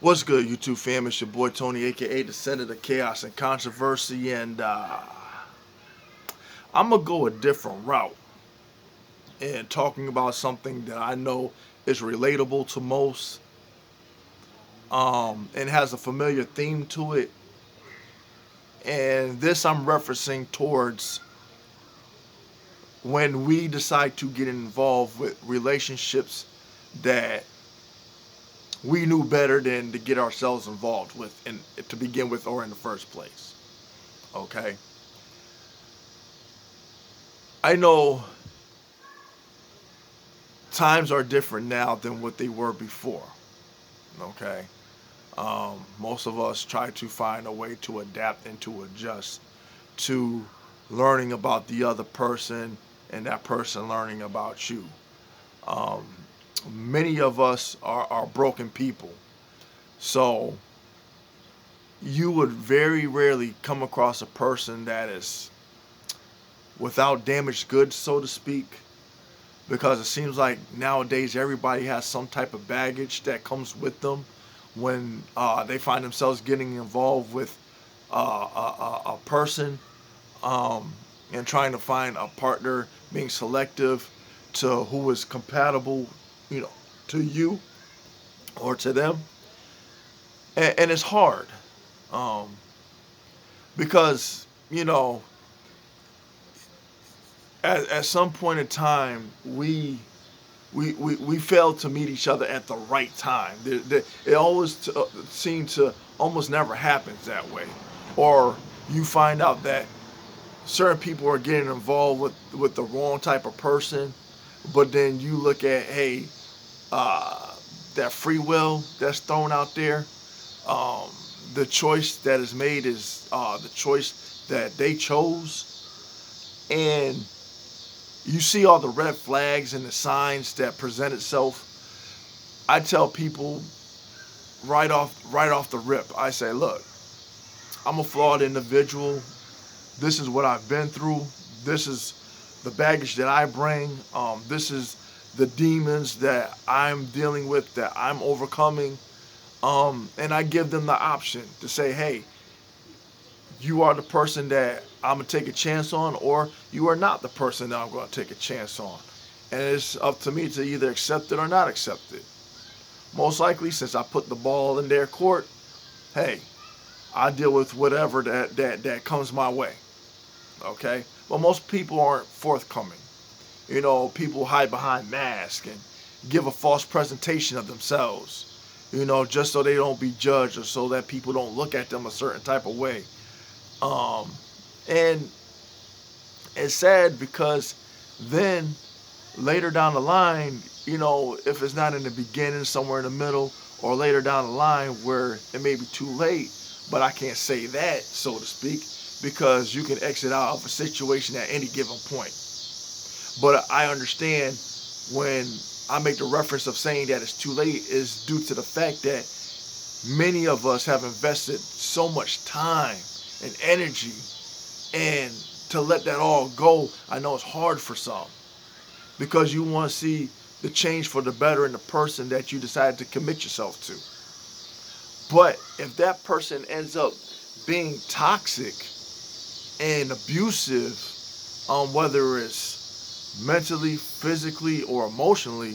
What's good, YouTube fam? It's your boy Tony, aka the Senator of Chaos and Controversy, and I'm gonna go a different route and talking about something that I know is relatable to most, and has a familiar theme to it. And this I'm referencing towards when we decide to get involved with relationships that we knew better than to get ourselves involved with, and to begin with, or in the first place. Okay, I know times are different now than what they were before. Okay. Most of us try to find a way to adapt and to adjust to learning about the other person and that person learning about you. Um, Many of us are broken people. So you would very rarely come across a person that is without damaged goods, so to speak, because it seems like nowadays everybody has some type of baggage that comes with them when they find themselves getting involved with a person, um, and trying to find a partner, being selective to who is compatible, you know, to you or to them, and it's hard, um, because at some point in time we failed to meet each other at the right time. It always seems to almost never happens that way. Or you find out that certain people are getting involved with the wrong type of person, but then you look at, hey, uh, that free will that's thrown out there, um, the choice that is made is the choice that they chose, and you see all the red flags and the signs that present itself. I tell people right off the rip. I say, look, I'm a flawed individual. This is what I've been through. This is the baggage that I bring. This is the demons that I'm dealing with, that I'm overcoming. And I give them the option to say, hey, you are the person that I'm gonna take a chance on, or you are not the person that I'm gonna take a chance on. And it's up to me to either accept it or not accept it. Most likely, since I put the ball in their court, hey, I deal with whatever that comes my way. Okay? But most people aren't forthcoming. People hide behind masks and give a false presentation of themselves, just so they don't be judged, or so that people don't look at them a certain type of way. Um, and it's sad because then later down the line, if it's not in the beginning, somewhere in the middle, or later down the line where it may be too late, but I can't say that, so to speak, because you can exit out of a situation at any given point. But I understand when I make the reference of saying that it's too late is due to the fact that many of us have invested so much time and energy, and to let that all go, I know it's hard for some, because you want to see the change for the better in the person that you decided to commit yourself to. But if that person ends up being toxic and abusive, whether it's mentally, physically, or emotionally,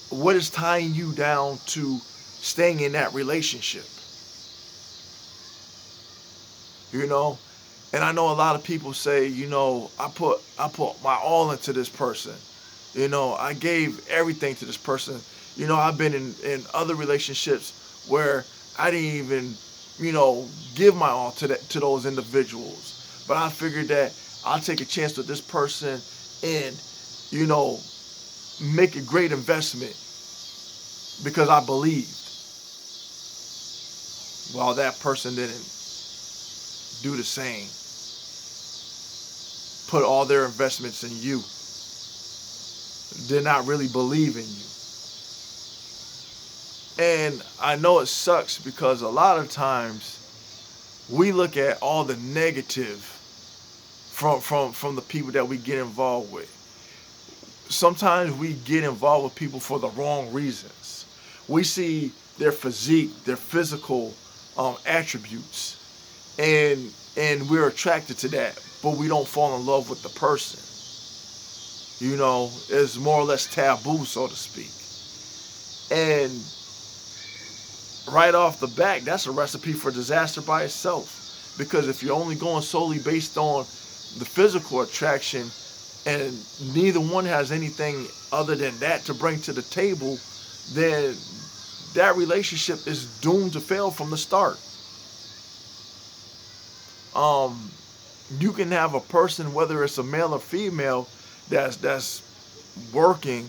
what is tying you down to staying in that relationship? You know, and I know a lot of people say, I put my all into this person. I gave everything to this person. I've been in other relationships where I didn't even, give my all to those individuals. But I figured that I'll take a chance with this person and, you know, make a great investment because I believed. While that person didn't do the same. Put all their investments in you. Did not really believe in you. And I know it sucks because a lot of times we look at all the negative from the people that we get involved with. Sometimes we get involved with people for the wrong reasons. We see their physique, their physical attributes, and we're attracted to that, but we don't fall in love with the person. You know, it's more or less taboo, so to speak. And right off the back, that's a recipe for disaster by itself. Because if you're only going solely based on the physical attraction, and neither one has anything other than that to bring to the table, then that relationship is doomed to fail from the start. You can have a person, whether it's a male or female, that's working,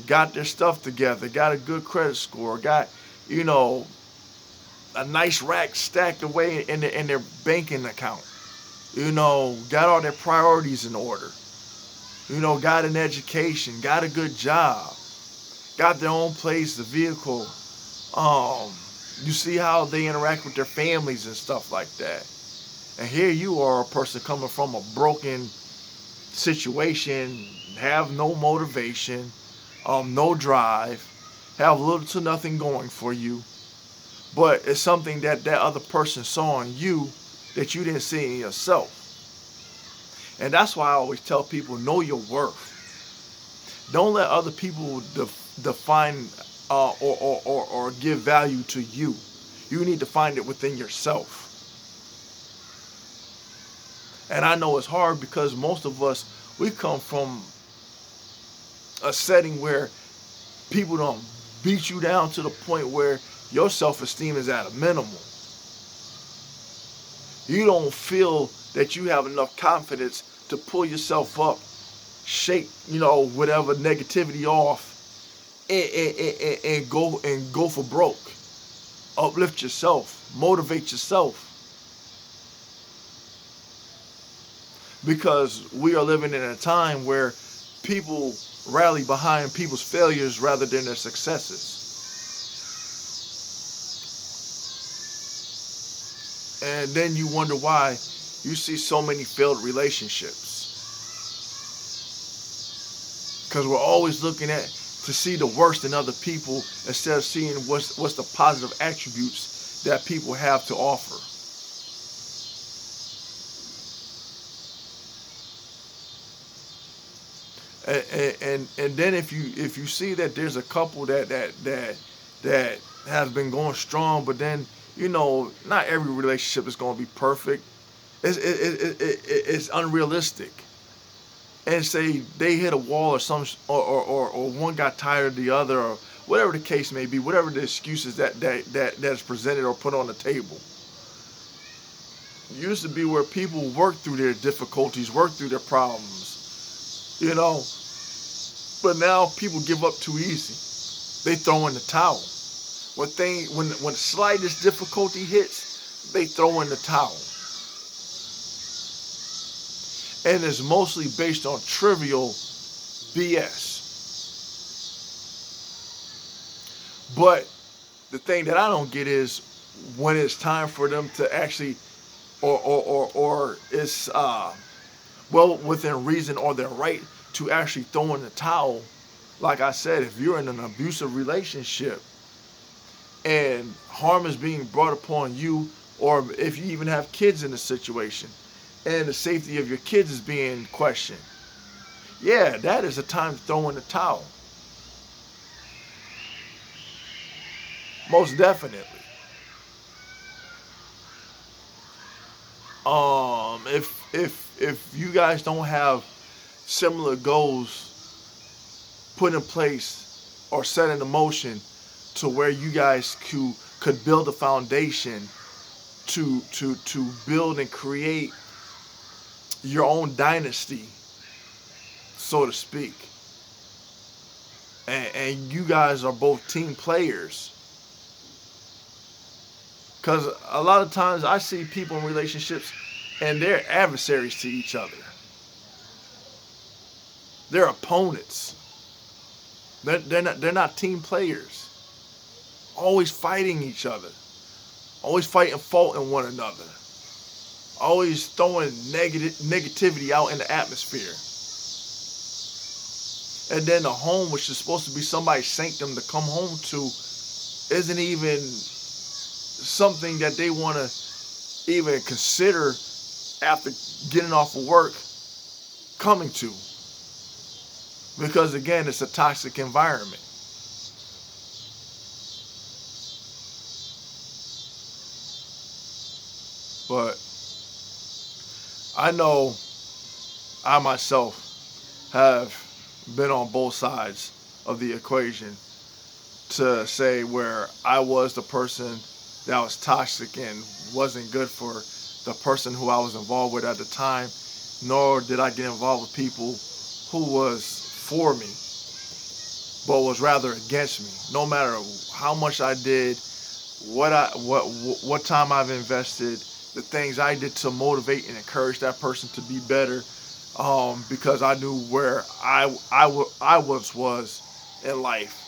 got their stuff together, got a good credit score, got, you know, a nice rack stacked away in their banking account, you know, got all their priorities in order, you know, got an education, got a good job, got their own place, the vehicle. You see how they interact with their families and stuff like that. And here you are, a person coming from a broken situation, have no motivation, no drive, have little to nothing going for you. But it's something that that other person saw in you that you didn't see in yourself. And that's why I always tell people, know your worth. Don't let other people define or give value to you. You need to find it within yourself. And I know it's hard because most of us, we come from a setting where people don't beat you down to the point where your self-esteem is at a minimum. You don't feel that you have enough confidence to pull yourself up, shake, you know, whatever negativity off, and go for broke. Uplift yourself, motivate yourself. Because we are living in a time where people rally behind people's failures rather than their successes. And then you wonder why you see so many failed relationships. Because we're always looking to see the worst in other people instead of seeing what's the positive attributes that people have to offer. And then if you see that there's a couple that has been going strong, but then, you know, not every relationship is going to be perfect. It's unrealistic. And say they hit a wall or one got tired of the other, or whatever the case may be, whatever the excuses that is presented or put on the table. It used to be where people work through their difficulties, work through their problems, you know. But now people give up too easy. They throw in the towel. When the slightest difficulty hits, they throw in the towel. And it's mostly based on trivial BS. But the thing that I don't get is when it's time for them to actually, or it's well within reason or their right to actually throw in the towel. Like I said, if you're in an abusive relationship and harm is being brought upon you, or if you even have kids in the situation and the safety of your kids is being questioned, yeah, that is a time to throw in the towel. Most definitely. If you guys don't have similar goals put in place or set in motion to where you guys could build a foundation to build and create your own dynasty, so to speak. And you guys are both team players. Because a lot of times I see people in relationships and they're adversaries to each other. They're opponents. They're not team players. Always fighting each other. Always fighting fault in one another. Always throwing negativity out in the atmosphere. And then the home, which is supposed to be somebody's sanctum to come home to, isn't even something that they want to even consider after getting off of work coming to. Because again, it's a toxic environment. But I know I myself have been on both sides of the equation, to say where I was the person that was toxic and wasn't good for the person who I was involved with at the time, nor did I get involved with people who was for me, but was rather against me. No matter how much I did, what time I've invested, the things I did to motivate and encourage that person to be better, because I knew where I once was in life,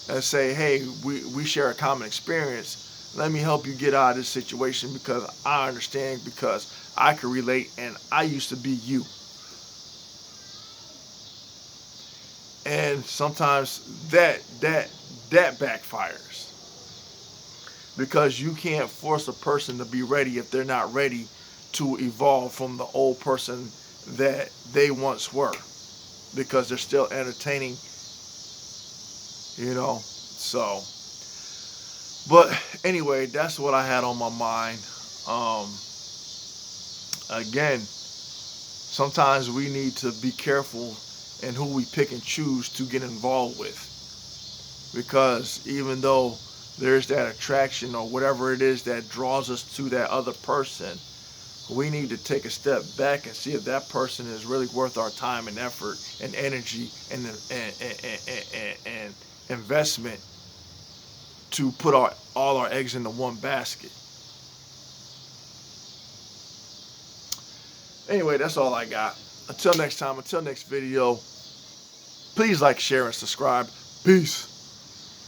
and say, hey, we share a common experience. Let me help you get out of this situation because I understand, because I can relate, and I used to be you. And sometimes that backfires, because you can't force a person to be ready if they're not ready to evolve from the old person that they once were, because they're still entertaining, you know. So, but anyway, that's what I had on my mind. um Again, sometimes we need to be careful in who we pick and choose to get involved with, because even though there's that attraction or whatever it is that draws us to that other person, we need to take a step back and see if that person is really worth our time and effort and energy and investment to put all our eggs into one basket. Anyway, that's all I got. Until next time, until next video, please like, share, and subscribe. Peace.